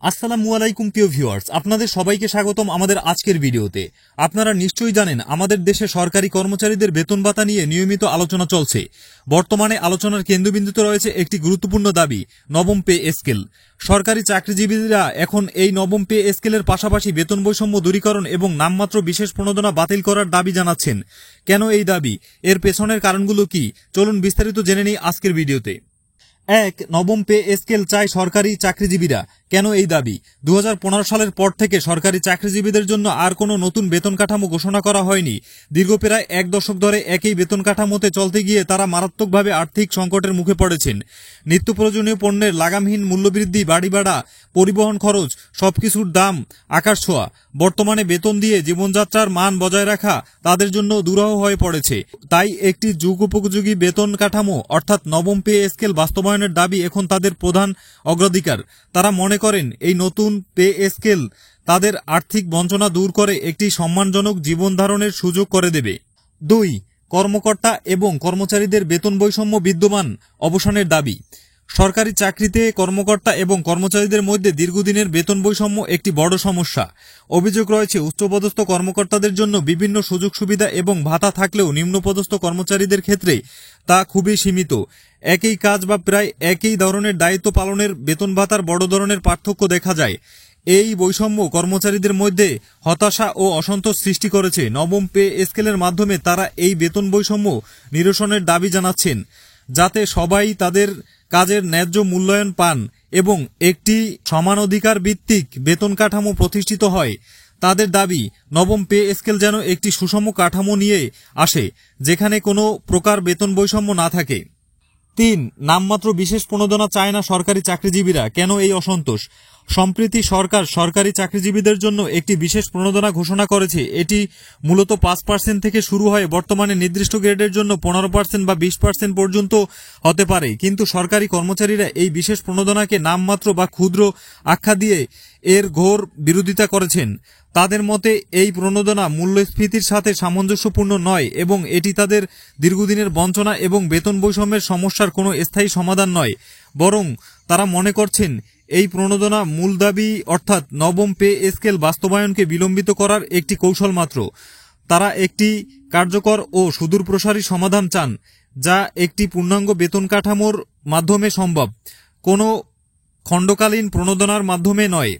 আসসালামু আলাইকুম প্রিয় ভিউয়ার্স, আপনাদের সবাইকে স্বাগতম আমাদের আজকের ভিডিওতে। আপনারা নিশ্চয়ই জানেন আমাদের দেশে সরকারি কর্মচারীদের বেতন ভাতা নিয়ে নিয়মিত আলোচনা চলছে। বর্তমানে আলোচনার কেন্দ্রবিন্দুতে রয়েছে একটি গুরুত্বপূর্ণ দাবি, নবম পে স্কেল। সরকারি চাকরিজীবীরা এখন এই নবম পে স্কেলের পাশাপাশি বেতন বৈষম্য দূরীকরণ এবং নামমাত্র বিশেষ প্রণোদনা বাতিল করার দাবি জানাচ্ছেন। কেন এই দাবি, এর পেছনের কারণগুলো কি, চলুন বিস্তারিত জেনে নিই আজকের ভিডিওতে। এক, নবম পে স্কেল চায় সরকারি চাকরিজীবীরা। কেন এই দাবি? 2015 সালের পর থেকে সরকারি চাকরিজীবীদের জন্য আর কোনো নতুন বেতন কাঠামো ঘোষণা করা হয়নি। দীর্ঘ প্রায় এক দশক ধরে একই বেতন কাঠামোতে চলতে গিয়ে তারা মারাত্মকভাবে আর্থিক সংকটের মুখে পড়েছেন। নিত্য প্রয়োজনীয় পণ্যের লাগামহীন মূল্যবৃদ্ধি, বাড়ি ভাড়া, পরিবহন খরচ, সবকিছুর দাম আকাশ ছোঁয়া। বর্তমানে বেতন দিয়ে জীবনযাত্রার মান বজায় রাখা তাদের জন্য দুরূহ হয়ে পড়েছে। তাই একটি যুগোপযোগী বেতন কাঠামো অর্থাৎ নবম পে স্কেল বাস্তবায়নের দাবি এখন তাদের প্রধান অগ্রাধিকার। তারা মনে করেন এই নতুন পে স্কেল তাদের আর্থিক বঞ্চনা দূর করে একটি সম্মানজনক জীবন ধারণের সুযোগ করে দেবে। 2, কর্মকর্তা এবং কর্মচারীদের বেতন বৈষম্য বিদ্যমান অবসানের দাবি। সরকারি চাকরিতে কর্মকর্তা এবং কর্মচারীদের মধ্যে দীর্ঘদিনের বেতন বৈষম্য একটি বড় সমস্যা। অভিযোগ রয়েছে উচ্চপদস্থ কর্মকর্তাদের জন্য বিভিন্ন সুযোগ সুবিধা এবং ভাতা থাকলেও নিম্নপদস্থ কর্মচারীদের ক্ষেত্রে তা খুবই সীমিত। একই কাজ বা প্রায় একই ধরনের দায়িত্ব পালনের বেতন ভাতার বড় ধরনের পার্থক্য দেখা যায়। এই বৈষম্য কর্মচারীদের মধ্যে হতাশা ও অসন্তোষ সৃষ্টি করেছে। নবম পে স্কেলের মাধ্যমে তারা এই বেতন বৈষম্য নিরসনের দাবি জানাচ্ছেন, যাতে সবাই তাদের কাজের ন্যায্য মূল্যায়ন পান এবং একটি সমানাধিকার ভিত্তিক বেতন কাঠামো প্রতিষ্ঠিত হয়। তাদের দাবি, নবম পে স্কেল যেন একটি সুষম কাঠামো নিয়ে আসে, যেখানে কোনো প্রকার বেতন বৈষম্য না থাকে। 3, নামমাত্র বিশেষ প্রণোদনা চায় না সরকারি চাকরিজীবীরা। কেন এই অসন্তোষ? সম্প্রতি সরকার সরকারি চাকরিজীবীদের জন্য একটি বিশেষ প্রণোদনা ঘোষণা করেছে। এটি মূলত 5% থেকে শুরু হয়, বর্তমানে নির্দিষ্ট গ্রেডের জন্য 15% বা 20% পর্যন্ত হতে পারে। কিন্তু সরকারি কর্মচারীরা এই বিশেষ প্রণোদনাকে নামমাত্র বা ক্ষুদ্র আখ্যা দিয়ে এর ঘোর বিরোধিতা করেছেন। তাদের মতে এই প্রণোদনা মূল্যস্ফীতির সাথে সামঞ্জস্যপূর্ণ নয় এবং এটি তাদের দীর্ঘদিনের বঞ্চনা এবং বেতন বৈষম্যের সমস্যার কোনো স্থায়ী সমাধান নয়। বরং তারা মনে করছেন এই প্রণোদনা মূল দাবি অর্থাৎ নবম পে স্কেল বাস্তবায়নকে বিলম্বিত করার একটি কৌশল মাত্র। তারা একটি কার্যকর ও সুদূরপ্রসারী সমাধান চান, যা একটি পূর্ণাঙ্গ বেতন কাঠামোর মাধ্যমে সম্ভব, কোনো খণ্ডকালীন প্রণোদনার মাধ্যমে নয়।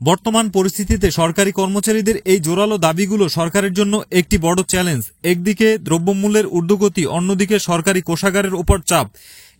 বর্তমান পরিস্থিতিতে সরকারি কর্মচারীদের এই জোরালো দাবিগুলো সরকারের জন্য একটি বড় চ্যালেঞ্জ। একদিকে দ্রব্যমূল্যের ঊর্ধ্বগতি, অন্যদিকে সরকারি কোষাগারের উপর চাপ।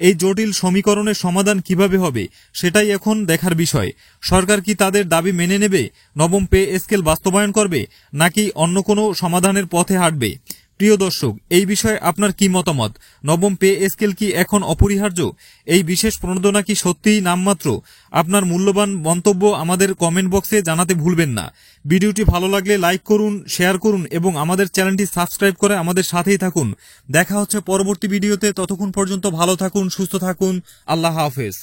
এই জটিল সমীকরণের সমাধান কিভাবে হবে সেটাই এখন দেখার বিষয়। সরকার কি তাদের দাবি মেনে নেবে, নবম পে স্কেল বাস্তবায়ন করবে, নাকি অন্য কোনো সমাধানের পথে হাঁটবে? প্রিয় দর্শক, এই বিষয়ে আপনার কি মতামত? নবম পে স্কেল কি এখন অপরিহার্য? এই বিশেষ প্রণোদনা কি সত্যিই নামমাত্র? আপনার মূল্যবান মন্তব্য আমাদের কমেন্ট বক্সে জানাতে ভুলবেন না। ভিডিওটি ভালো লাগলে লাইক করুন, শেয়ার করুন এবং আমাদের চ্যানেলটি সাবস্ক্রাইব করে আমাদের সাথেই থাকুন। দেখা হচ্ছে পরবর্তী ভিডিওতে। ততক্ষণ পর্যন্ত ভালো থাকুন, সুস্থ থাকুন। আল্লাহ হাফেজ।